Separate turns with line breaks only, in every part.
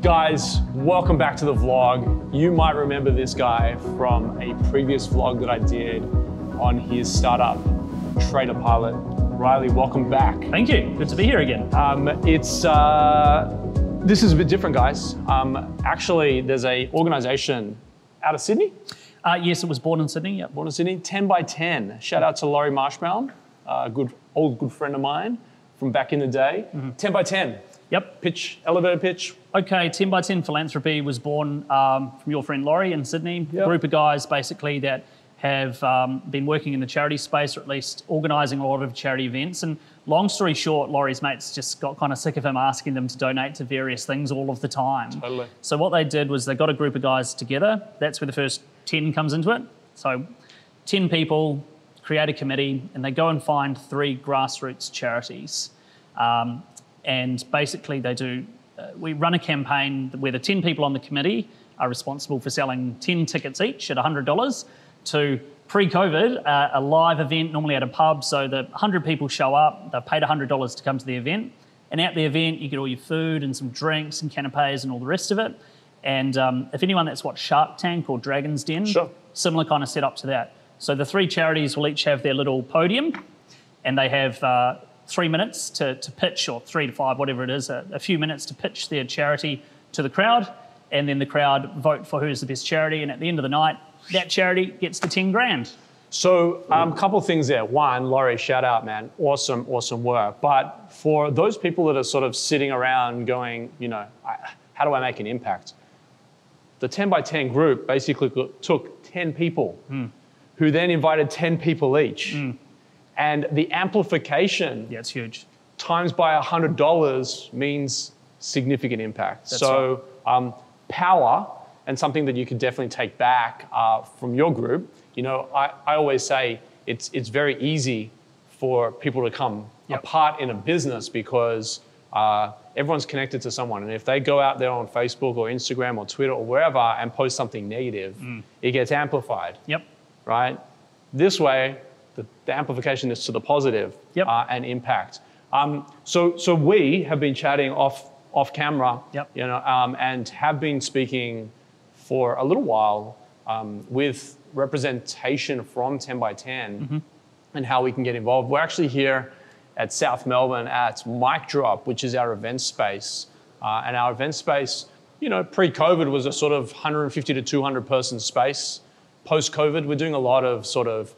Guys, welcome back to the vlog. You might remember this guy from a previous vlog that I did on his startup, Trader Pilot. Riley, welcome back.
Thank you, good to be here again.
This is a bit different, guys. Actually, there's a organization out of Sydney.
Yes, it was born in Sydney, yep.
Born in Sydney, 10 by 10. Shout out to Laurie Marshmallow, a good friend of mine from back in the day. 10 by 10.
Yep.
Pitch, elevator pitch.
Okay, 10 by 10 Philanthropy was born from your friend Laurie in Sydney.
Yep.
A group of guys basically that have been working in the charity space, or at least organising a lot of charity events. And long story short, Laurie's mates just got kind of sick of him asking them to donate to various things all of the time.
Totally.
So what they did was they got a group of guys together. That's where the first 10 comes into it. So 10 people create a committee and they go and find 3 grassroots charities. And basically they do, we run a campaign where the 10 people on the committee are responsible for selling 10 tickets each at $100 to, pre-COVID, a live event, normally at a pub. So the 100 people show up, they're paid $100 to come to the event. And at the event, you get all your food and some drinks and canapes and all the rest of it. And if anyone that's watched Shark Tank or Dragon's Den,
sure.
Similar kind of setup to that. So the 3 charities will each have their little podium and they have 3 minutes to pitch, or 3 to 5, whatever it is, a few minutes to pitch their charity to the crowd, and then the crowd vote for who's the best charity, and at the end of the night, that charity gets the 10 grand.
So a couple of things there. One, Laurie, shout out, man. Awesome, awesome work. But for those people that are sort of sitting around going, you know, how do I make an impact? The 10 by 10 group basically took 10 people who then invited 10 people each. And the amplification,
yeah, it's huge,
times by $100 means significant impact.
That's
so right. Power, and something that you can definitely take back from your group. You know, I always say it's very easy for people to come apart in a business because everyone's connected to someone. And if they go out there on Facebook or Instagram or Twitter or wherever and post something negative, it gets amplified.
Yep. Right?
This way, the amplification is to the positive and impact. So we have been chatting off camera, you know, and have been speaking for a little while with representation from 10 by 10 and how we can get involved. We're actually here at South Melbourne at Mic Drop, which is our event space. And our event space, you know, pre-COVID was a sort of 150 to 200 person space. Post-COVID, we're doing a lot of sort of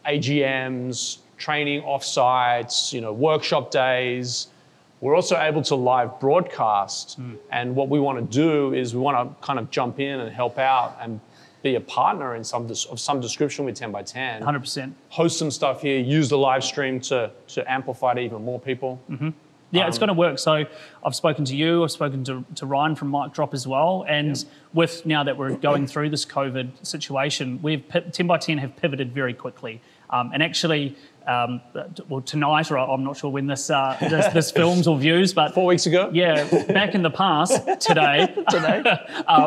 AGMs, training offsites, you know, workshop days. We're also able to live broadcast. And what we want to do is we want to kind of jump in and help out and be a partner in of some description with 10 by 10.
100%.
Host some stuff here, use the live stream to amplify to even more people.
Yeah, it's going to work. So I've spoken to you, I've spoken to Ryan from Mic Drop as well. And with now that we're going through this COVID situation, 10 by 10 have pivoted very quickly. And actually, well, tonight, or I'm not sure when this films or views, but
4 weeks ago.
Yeah, back in the past, today,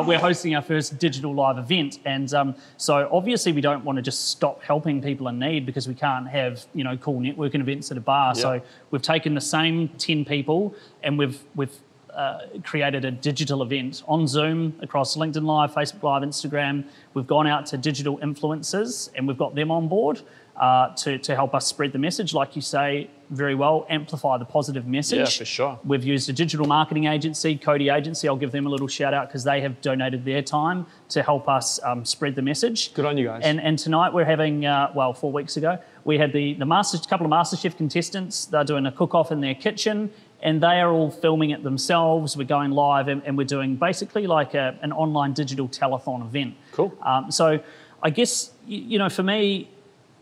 we're hosting our first digital live event, and so obviously we don't want to just stop helping people in need because we can't have, you know, cool networking events at a bar. So we've taken the same 10 people and we've created a digital event on Zoom across LinkedIn Live, Facebook Live, Instagram. We've gone out to digital influencers and we've got them on board to help us spread the message, like you say very well, amplify the positive message.
Yeah, for sure.
We've used a digital marketing agency, Cody Agency. I'll give them a little shout out because they have donated their time to help us spread the message.
Good on you guys.
And tonight we're having, 4 weeks ago, we had the couple of MasterChef contestants. They're doing a cook-off in their kitchen and they are all filming it themselves. We're going live and we're doing basically like an online digital telethon event.
Cool.
So I guess, you know, for me,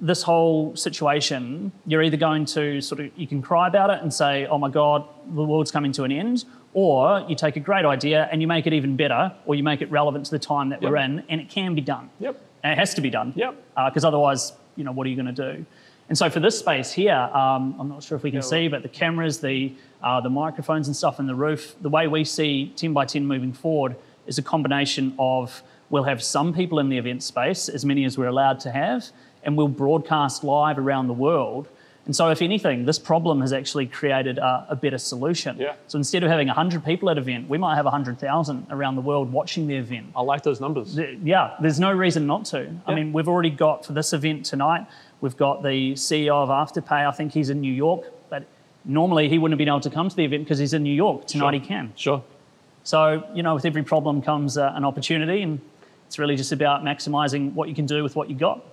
this whole situation, you're either going to you can cry about it and say, oh my God, the world's coming to an end, or you take a great idea and you make it even better, or you make it relevant to the time that we're in, and it can be done. And it has to be done. Because otherwise, you know, what are you going to do? And so for this space here, I'm not sure if we can see, but the cameras, the microphones and stuff in the roof, the way we see 10 by 10 moving forward is a combination of, we'll have some people in the event space, as many as we're allowed to have, and we'll broadcast live around the world. And so if anything, this problem has actually created a better solution.
Yeah.
So instead of having 100 people at an event, we might have 100,000 around the world watching the event.
I like those numbers.
Yeah, there's no reason not to. Yeah. I mean, we've already got, for this event tonight, we've got the CEO of Afterpay. I think he's in New York, but normally he wouldn't have been able to come to the event because he's in New York. Tonight he can.
Sure.
So, with every problem comes an opportunity, and it's really just about maximising what you can do with what you got.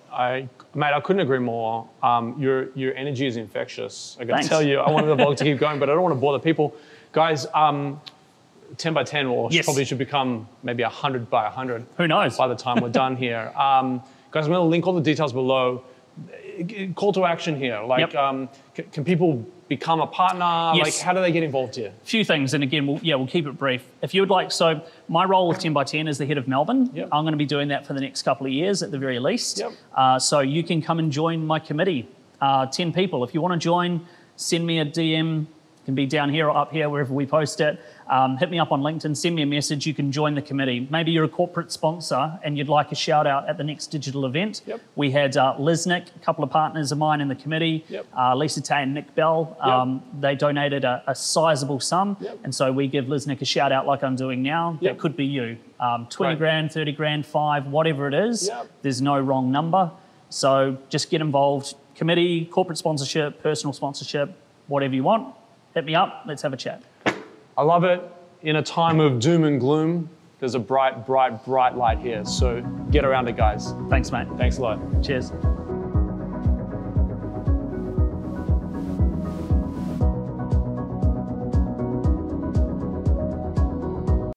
Mate, I couldn't agree more. Your energy is infectious. I got to
Thanks.
tell you, I wanted the vlog to keep going, but I don't want to bother people. Guys, 10 by 10 or probably should become maybe 100 by 100.
Who knows?
By the time we're done here. Guys, I'm going to link all the details below. Call to action here. Like, can people become a partner?
Yes.
Like, how do they get involved here?
A few things, and again, we'll keep it brief. If you would like, so my role with 10 by 10 is the head of Melbourne.
Yep.
I'm going to be doing that for the next couple of years at the very least.
Yep.
So you can come and join my committee, 10 people. If you want to join, send me a DM. It can be down here or up here, wherever we post it. Hit me up on LinkedIn, send me a message, you can join the committee. Maybe you're a corporate sponsor and you'd like a shout out at the next digital event.
Yep.
We had Liz Nick, a couple of partners of mine in the committee, Lisa Tay and Nick Bell. They donated a sizable sum, and so we give Liz Nick a shout out like I'm doing now. That could be you. 20 grand, 30 grand, 5, whatever it is, there's no wrong number. So just get involved. Committee, corporate sponsorship, personal sponsorship, whatever you want. Hit me up, let's have a chat.
I love it. In a time of doom and gloom, there's a bright, bright, bright light here. So get around it, guys.
Thanks, mate.
Thanks a lot.
Cheers.